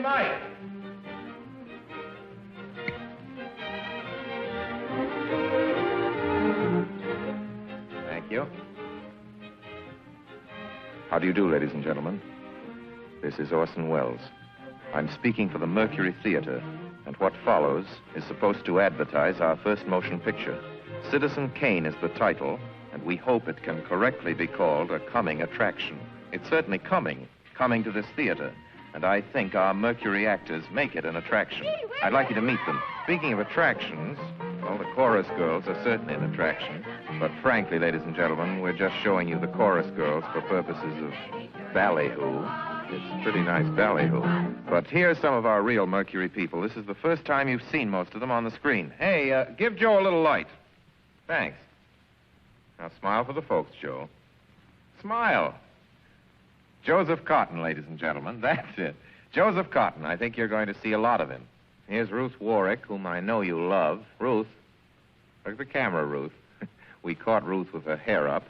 tonight. Thank you. How do you do, ladies and gentlemen? This is Orson Welles. I'm speaking for the Mercury Theater, and what follows is supposed to advertise our first motion picture. Citizen Kane is the title, and we hope it can correctly be called a coming attraction. It's certainly coming to this theater, and I think our Mercury actors make it an attraction. I'd like you to meet them. Speaking of attractions, well, the chorus girls are certainly an attraction, but frankly, ladies and gentlemen, we're just showing you the chorus girls for purposes of ballyhoo. It's pretty nice ballyhoo. But here's some of our real Mercury people. This is the first time you've seen most of them on the screen. Hey, give Joe a little light. Thanks. Now smile for the folks, Joe. Smile. Joseph Cotton, ladies and gentlemen. That's it. Joseph Cotton. I think you're going to see a lot of him. Here's Ruth Warwick, whom I know you love. Ruth. Look at the camera, Ruth. We caught Ruth with her hair up.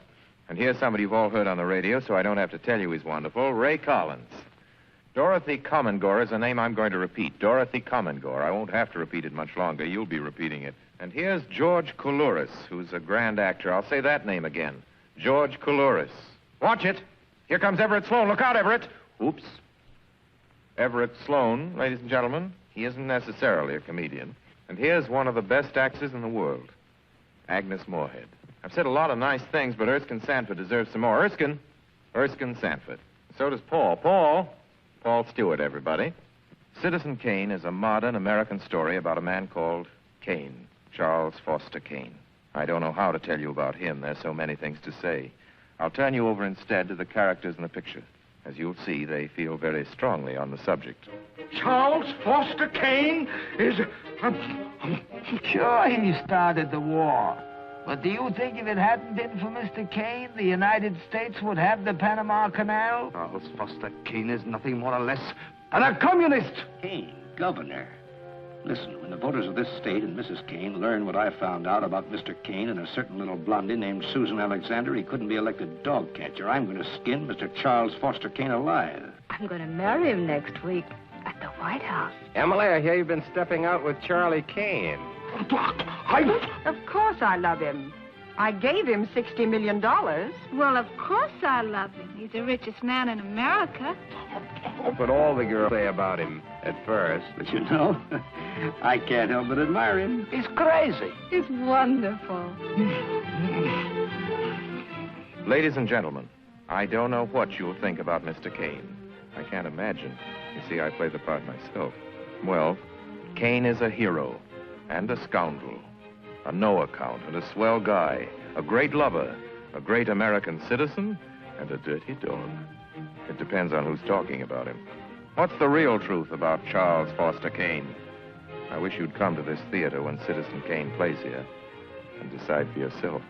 And here's somebody you've all heard on the radio, so I don't have to tell you he's wonderful. Ray Collins. Dorothy Commongore is a name I'm going to repeat. Dorothy Commongore. I won't have to repeat it much longer. You'll be repeating it. And here's George Coulouris, who's a grand actor. I'll say that name again. George Coulouris. Watch it. Here comes Everett Sloane. Look out, Everett. Oops. Everett Sloane, ladies and gentlemen. He isn't necessarily a comedian. And here's one of the best actors in the world, Agnes Moorehead. I've said a lot of nice things, but Erskine Sanford deserves some more. Erskine Sanford. So does Paul. Paul Stewart, everybody. Citizen Kane is a modern American story about a man called Kane, Charles Foster Kane. I don't know how to tell you about him. There's so many things to say. I'll turn you over instead to the characters in the picture. As you'll see, they feel very strongly on the subject. Charles Foster Kane is... Sure, he started the war. But do you think if it hadn't been for Mr. Kane, the United States would have the Panama Canal? Charles Foster Kane is nothing more or less than a communist. Kane, governor. Listen, when the voters of this state and Mrs. Kane learn what I found out about Mr. Kane and a certain little blondie named Susan Alexander, he couldn't be elected dog catcher. I'm going to skin Mr. Charles Foster Kane alive. I'm going to marry him next week at the White House. Emily, I hear you've been stepping out with Charlie Kane. Of course I love him. I gave him $60 million. Well, of course I love him. He's the richest man in America. But all the girls say about him at first. But you know, I can't help but admire him. He's crazy. He's wonderful. Ladies and gentlemen, I don't know what you'll think about Mr. Kane. I can't imagine. You see, I play the part myself. Well, Kane is a hero and a scoundrel, a no-account and a swell guy, a great lover, a great American citizen, and a dirty dog. It depends on who's talking about him. What's the real truth about Charles Foster Kane? I wish you'd come to this theater when Citizen Kane plays here and decide for yourself.